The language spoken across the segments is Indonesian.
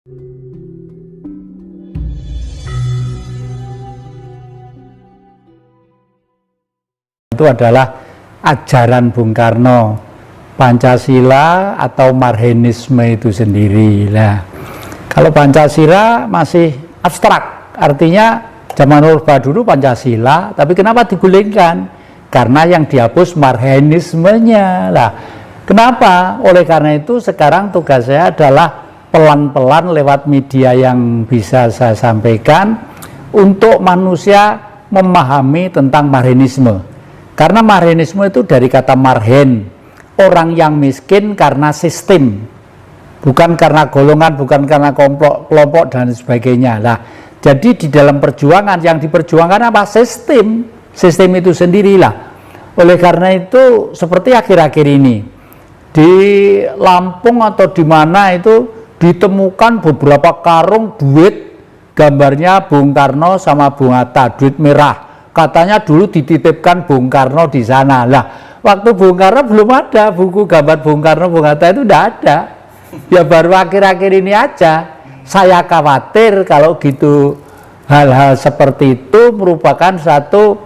Itu adalah ajaran Bung Karno, Pancasila atau Marxisme itu sendiri. Nah, kalau Pancasila masih abstrak, artinya zaman Orba dulu Pancasila, tapi kenapa digulingkan? Karena yang dihapus Marxismenya. Lah, kenapa? Oleh karena itu sekarang tugas saya adalah pelan-pelan lewat media yang bisa saya sampaikan untuk manusia memahami tentang Marxisme. Karena Marxisme itu dari kata marhen, orang yang miskin karena sistem, bukan karena golongan, bukan karena kelompok dan sebagainya. Nah, jadi di dalam perjuangan yang diperjuangkan apa? Sistem itu sendirilah. Oleh karena itu seperti akhir-akhir ini di Lampung atau di mana itu ditemukan beberapa karung duit gambarnya Bung Karno sama Bung Hatta, duit merah. Katanya dulu dititipkan Bung Karno di sana. Lah, waktu Bung Karno belum ada buku gambar Bung Karno, Bung Hatta itu tidak ada. Ya baru akhir-akhir ini aja. Saya khawatir kalau gitu hal-hal seperti itu merupakan satu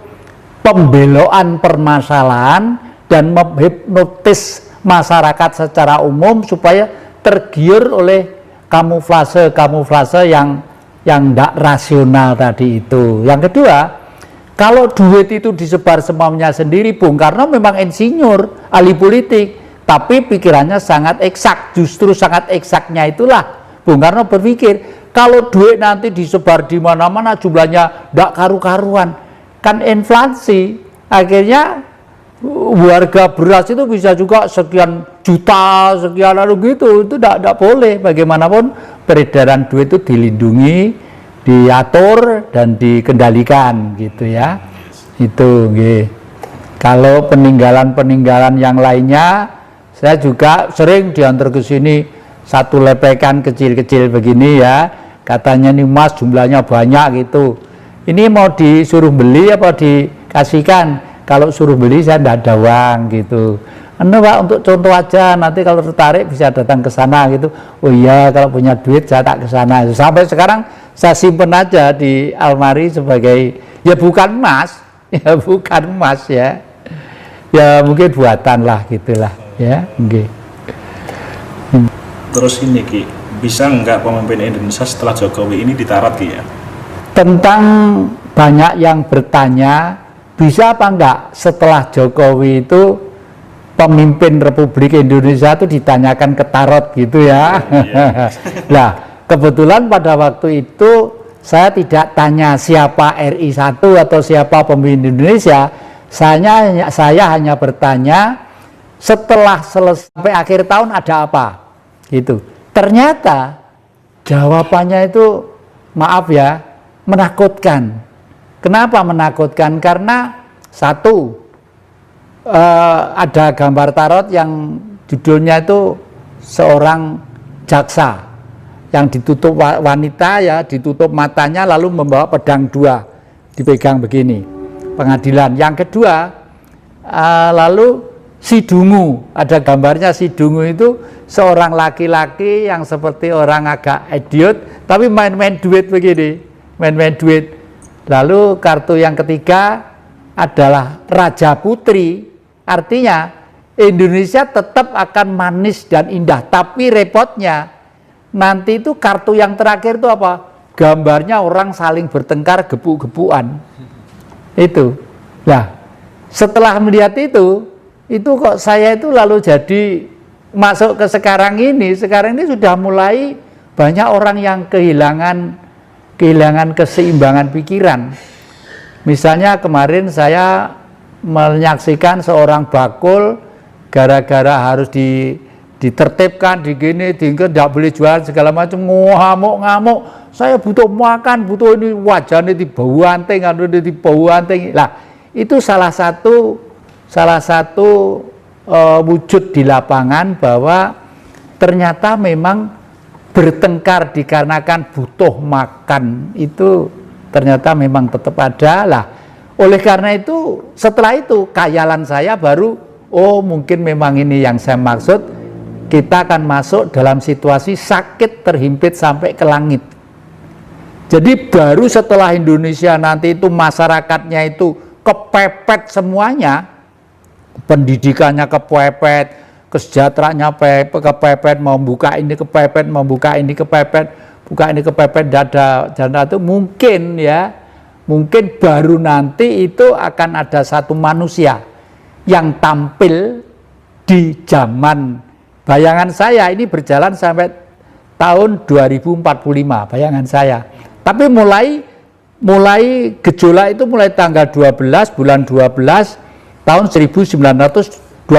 pembelokan permasalahan dan menghipnotis masyarakat secara umum supaya tergiur oleh kamuflase yang tidak rasional tadi itu. Yang kedua, kalau duit itu disebar semaunya sendiri, Bung Karno memang insinyur, ahli politik, tapi pikirannya sangat eksak. Justru sangat eksaknya itulah Bung Karno berpikir, kalau duit nanti disebar di mana-mana jumlahnya tidak karu-karuan, kan inflasi. Akhirnya warga beras itu bisa juga sekian juta, sekian lalu gitu. Itu tidak boleh. Bagaimanapun peredaran duit itu dilindungi, diatur dan dikendalikan gitu ya. Itu nggih. Kalau peninggalan yang lainnya, saya juga sering diantar ke sini satu lepekan kecil-kecil begini ya. Katanya nih Mas jumlahnya banyak gitu. Ini mau disuruh beli apa dikasihkan? Kalau suruh beli saya tidak ada uang gitu. Pak, untuk contoh aja, nanti kalau tertarik bisa datang ke sana gitu. Oh iya, kalau punya duit saya tak ke sana. Sampai sekarang saya simpen aja di almari sebagai, ya bukan emas, ya bukan emas ya. Ya mungkin buatan lah gitulah ya. Okay. Terus ini Ki, bisa nggak pemimpin Indonesia setelah Jokowi ini ditarat Ki ya? Tentang banyak yang bertanya, bisa apa enggak setelah Jokowi itu pemimpin Republik Indonesia itu ditanyakan ke tarot gitu ya. Nah, kebetulan pada waktu itu saya tidak tanya siapa RI 1 atau siapa pemimpin Indonesia. Saya hanya bertanya setelah sampai akhir tahun ada apa gitu. Ternyata jawabannya itu maaf ya, menakutkan. Kenapa menakutkan? Karena satu, ada gambar tarot yang judulnya itu seorang jaksa yang ditutup wanita ya, ditutup matanya lalu membawa pedang 2 dipegang begini, pengadilan. Yang kedua, lalu si dungu, ada gambarnya si dungu itu seorang laki-laki yang seperti orang agak idiot tapi main-main duit begini, main-main duit. Lalu kartu yang ketiga adalah Raja Putri. Artinya Indonesia tetap akan manis dan indah, tapi repotnya nanti itu kartu yang terakhir itu apa? Gambarnya orang saling bertengkar gebuk-gebukan. Itu. Nah, setelah melihat itu kok saya itu lalu jadi masuk ke sekarang ini sudah mulai banyak orang yang kehilangan keseimbangan pikiran. Misalnya kemarin saya menyaksikan seorang bakul gara-gara harus ditertibkan, tidak boleh jualan segala macam, ngamuk-ngamuk. Saya butuh makan, butuh ini, wajahnya dibau anting, Lah, itu salah satu wujud di lapangan bahwa ternyata memang bertengkar dikarenakan butuh makan itu ternyata memang tetap ada lah. Oleh karena itu setelah itu khayalan saya baru, oh mungkin memang ini yang saya maksud, kita akan masuk dalam situasi sakit terhimpit sampai ke langit. Jadi baru setelah Indonesia nanti itu masyarakatnya itu kepepet semuanya, pendidikannya kepepet, kesejahteraannya kepepet, mau buka ini kepepet, mau buka ini kepepet, buka ini kepepet, dada itu mungkin ya, mungkin baru nanti itu akan ada satu manusia yang tampil di zaman, bayangan saya ini berjalan sampai tahun 2045, bayangan saya. Tapi mulai gejolak itu mulai tanggal 12 bulan 12 tahun 1912.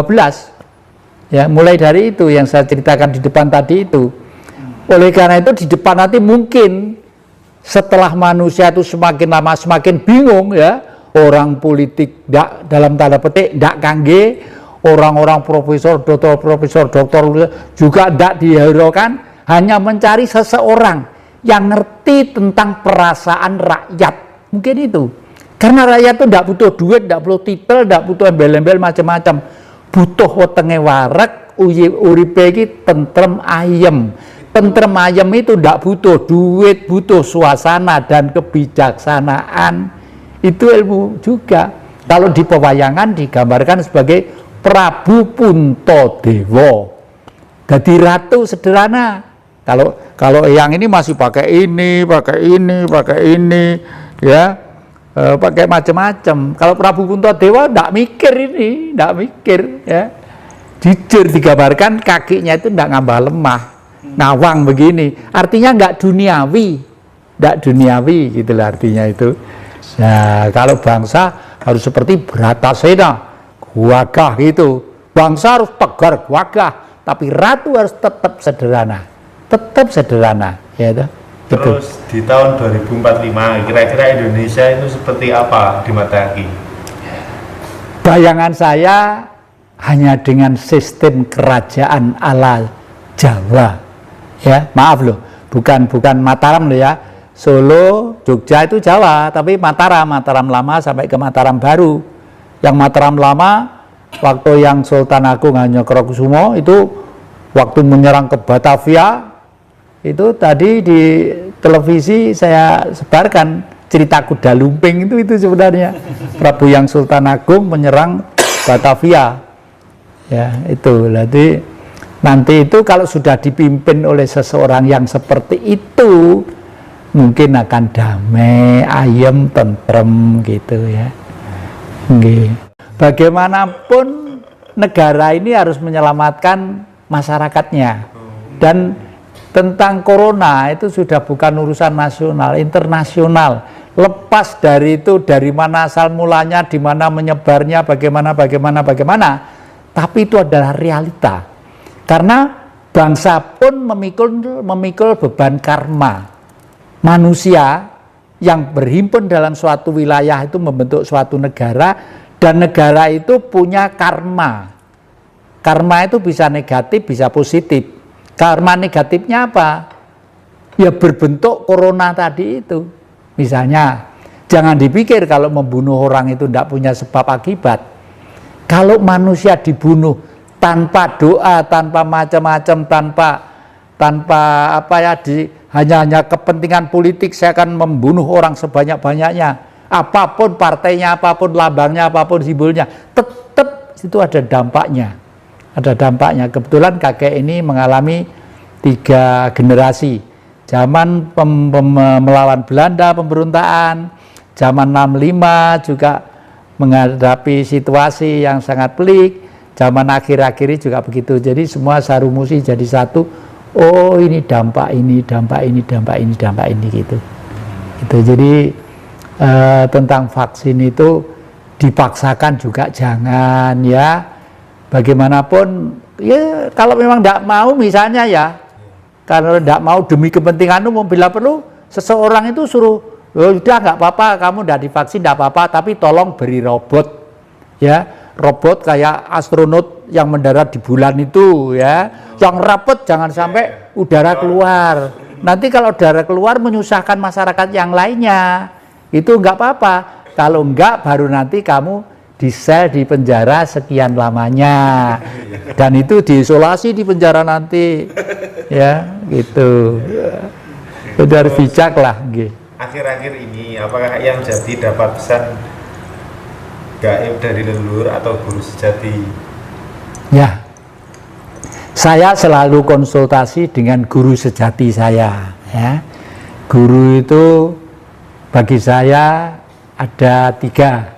Ya, mulai dari itu yang saya ceritakan di depan tadi itu. Oleh karena itu di depan nanti mungkin setelah manusia itu semakin lama semakin bingung ya, orang politik dalam tanda petik ndak kangge, orang-orang profesor doktor juga ndak dihiraukan, hanya mencari seseorang yang ngerti tentang perasaan rakyat. Mungkin itu. Karena rakyat itu tidak butuh duit, tidak butuh titel, tidak butuh embel-embel macam-macam. Butuh wetenge wareg, uripe iki tentrem ayem. Tentrem ayem itu tidak butuh duit, butuh suasana dan kebijaksanaan. Itu ilmu juga. Kalau di pewayangan digambarkan sebagai Prabu Puntadewa. Jadi ratu sederhana. Kalau yang ini masih pakai ini, ya, pakai macam-macam. Kalau Prabu Puntadewa tidak mikir ini, tidak mikir, ya. Jujur digambarkan kakinya itu tidak ngambah lemah, ngawang begini. Artinya nggak duniawi, gitulah artinya itu. Nah, kalau bangsa harus seperti Bratasena, gagah gitu. Bangsa harus tegar, gagah, tapi ratu harus tetap sederhana. Tetap sederhana, ya itu. Terus di tahun 2045 kira-kira Indonesia itu seperti apa di mata Ki? Bayangan saya hanya dengan sistem kerajaan ala Jawa, ya maaf loh, bukan Mataram loh ya. Solo, Jogja itu Jawa, tapi Mataram lama sampai ke Mataram baru. Yang Mataram lama waktu yang Sultan Agung Hanyokrokusumo itu waktu menyerang ke Batavia. Itu tadi di televisi saya sebarkan cerita kuda lumping itu sebenarnya Prabu yang Sultan Agung menyerang Batavia. Ya, itu. Jadi nanti itu kalau sudah dipimpin oleh seseorang yang seperti itu mungkin akan damai, ayem, tentrem gitu ya. Bagaimanapun negara ini harus menyelamatkan masyarakatnya. Dan tentang corona itu sudah bukan urusan nasional, internasional. Lepas dari itu, dari mana asal mulanya, di mana menyebarnya, bagaimana. Tapi itu adalah realita. Karena bangsa pun memikul beban karma. Manusia yang berhimpun dalam suatu wilayah itu membentuk suatu negara, dan negara itu punya karma. Karma itu bisa negatif, bisa positif. Karma negatifnya apa? Ya berbentuk corona tadi itu. Misalnya, jangan dipikir kalau membunuh orang itu tidak punya sebab akibat. Kalau manusia dibunuh tanpa doa, tanpa macam-macam, tanpa apa ya, hanya kepentingan politik, saya akan membunuh orang sebanyak-banyaknya. Apapun partainya, apapun lambangnya, apapun simbolnya, tetap itu ada dampaknya. Ada dampaknya. Kebetulan kakek ini mengalami 3 generasi. Zaman melawan Belanda, pemberontakan, zaman 65 juga menghadapi situasi yang sangat pelik, zaman akhir-akhir ini juga begitu. Jadi semua sarumusi jadi satu. Oh, ini dampak ini gitu. Itu jadi tentang vaksin itu dipaksakan juga jangan ya. Bagaimanapun ya, kalau memang tidak mau misalnya ya, kalau tidak mau demi kepentingan umum, bila perlu seseorang itu suruh, udah nggak apa-apa, kamu tidak divaksin tidak apa-apa, tapi tolong beri robot ya, robot kayak astronot yang mendarat di bulan itu ya, yang rapet, jangan sampai udara keluar. Nanti kalau udara keluar menyusahkan masyarakat yang lainnya, itu nggak apa-apa. Kalau enggak, baru nanti kamu di sel di penjara sekian lamanya, dan itu diisolasi di penjara nanti, ya gitu. Itu harus bijak lah. Akhir-akhir ini apakah yang jadi dapat pesan gaib dari leluhur atau guru sejati? Ya, saya selalu konsultasi dengan guru sejati saya. Ya, guru itu bagi saya ada 3.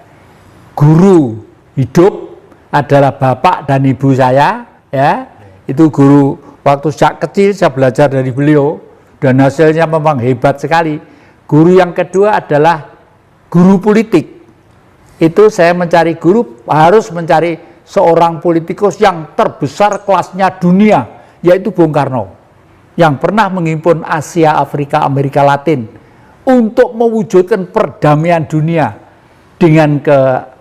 Guru hidup adalah bapak dan ibu saya, ya. Itu guru waktu sejak kecil saya belajar dari beliau dan hasilnya memang hebat sekali. Guru yang kedua adalah guru politik. Itu saya mencari guru harus mencari seorang politikus yang terbesar kelasnya dunia, yaitu Bung Karno, yang pernah menghimpun Asia, Afrika, Amerika Latin untuk mewujudkan perdamaian dunia dengan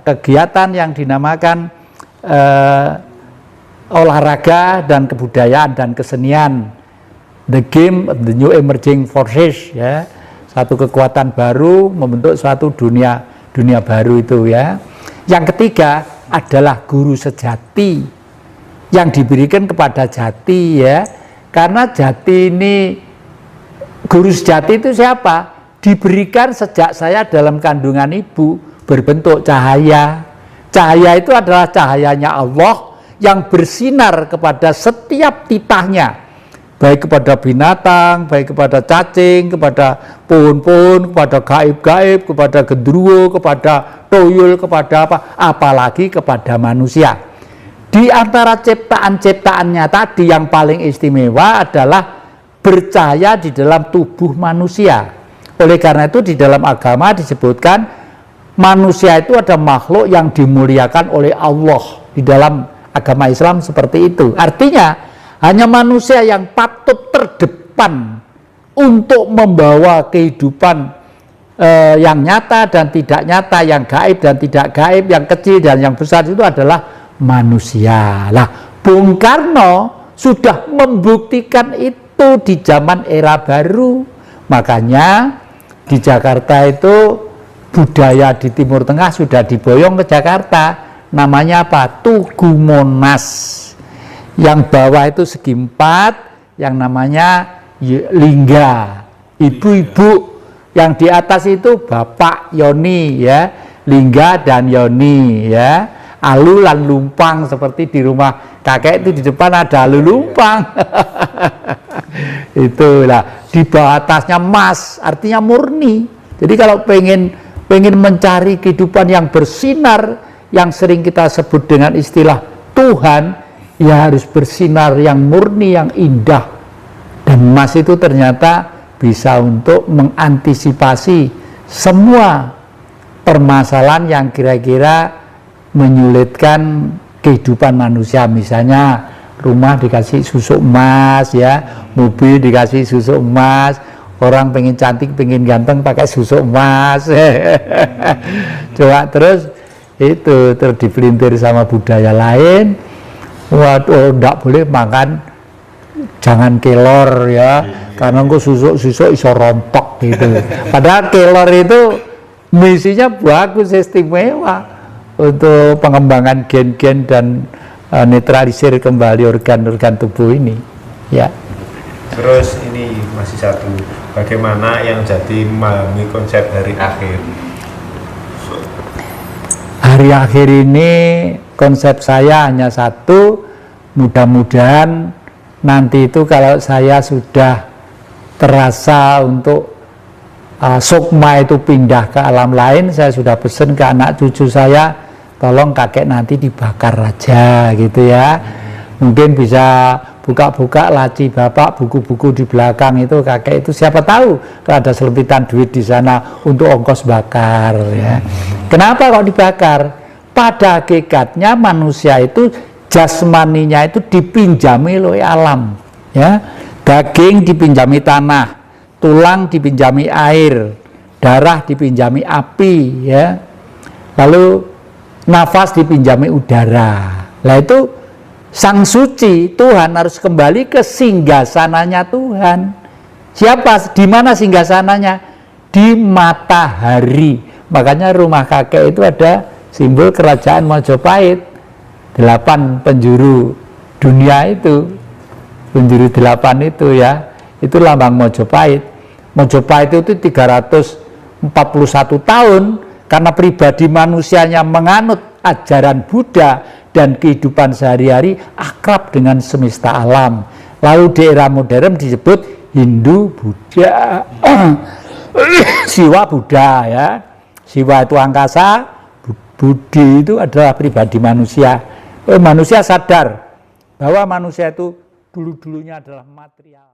kegiatan yang dinamakan olahraga dan kebudayaan dan kesenian, the game of the new emerging forces, ya, satu kekuatan baru membentuk suatu dunia baru itu, ya. Yang ketiga adalah guru sejati yang diberikan kepada jati, ya, karena jati ini, guru sejati itu siapa? Diberikan sejak saya dalam kandungan ibu, berbentuk cahaya. Cahaya itu adalah cahayanya Allah yang bersinar kepada setiap titahnya, baik kepada binatang, baik kepada cacing, kepada pohon-pohon, kepada gaib-gaib, kepada gendruwo, kepada toyol, kepada apalagi kepada manusia. Di antara ciptaan-ciptaannya tadi yang paling istimewa adalah bercahaya di dalam tubuh manusia. Oleh karena itu di dalam agama disebutkan manusia itu ada makhluk yang dimuliakan oleh Allah. Di dalam agama Islam seperti itu. Artinya hanya manusia yang patut terdepan untuk membawa kehidupan yang nyata dan tidak nyata, yang gaib dan tidak gaib, yang kecil dan yang besar, itu adalah manusia. Lah, Bung Karno sudah membuktikan itu di zaman era baru. Makanya di Jakarta itu budaya di Timur Tengah sudah diboyong ke Jakarta. Namanya apa? Tugu Monas. Yang bawah itu segi 4, yang namanya lingga, ibu-ibu. Yang di atas itu bapak Yoni, ya, lingga dan Yoni, ya. Alu lan lumpang, seperti di rumah kakek itu di depan ada alu lumpang. Itulah, di bawah atasnya mas, artinya murni. Jadi kalau pengen mencari kehidupan yang bersinar, yang sering kita sebut dengan istilah Tuhan, ya harus bersinar yang murni, yang indah. Dan emas itu ternyata bisa untuk mengantisipasi semua permasalahan yang kira-kira menyulitkan kehidupan manusia. Misalnya rumah dikasih susuk emas, ya, mobil dikasih susuk emas, orang pengen cantik, pengen ganteng pakai susuk emas. Coba terus itu terdipelintir sama budaya lain. Waduh, enggak boleh makan, jangan kelor, ya, karena engko susuk-susuk iso rontok gitu. Padahal kelor itu misinya bagus, istimewa untuk pengembangan gen-gen dan netralisir kembali organ-organ tubuh ini, ya. Terus ini masih satu, bagaimana yang jadi memahami konsep hari akhir? Hari akhir ini konsep saya hanya satu, mudah-mudahan nanti itu kalau saya sudah terasa untuk sukma itu pindah ke alam lain, saya sudah pesan ke anak cucu saya, tolong kakek nanti dibakar aja gitu, ya. Mungkin bisa buka-buka laci bapak, buku-buku di belakang itu kakek itu, siapa tahu kalau ada selempitan duit di sana untuk ongkos bakar, ya. Kenapa kok dibakar? Pada hakikatnya manusia itu jasmaninya itu dipinjami oleh alam, ya. Daging dipinjami tanah, tulang dipinjami air, darah dipinjami api, ya. Lalu nafas dipinjami udara. Lah itu sang suci Tuhan harus kembali ke singgasananya Tuhan. Siapa? Di mana singgasananya? Di matahari. Makanya rumah kakek itu ada simbol kerajaan Majapahit. 8 penjuru dunia itu, penjuru 8 itu ya, itu lambang Majapahit. Majapahit itu 341 tahun karena pribadi manusianya menganut ajaran Buddha dan kehidupan sehari-hari akrab dengan semesta alam. Lalu di era modern disebut Hindu Buddha. Siwa Buddha ya. Siwa itu angkasa, Budi itu adalah pribadi manusia. Manusia sadar bahwa manusia itu dulu-dulunya adalah material.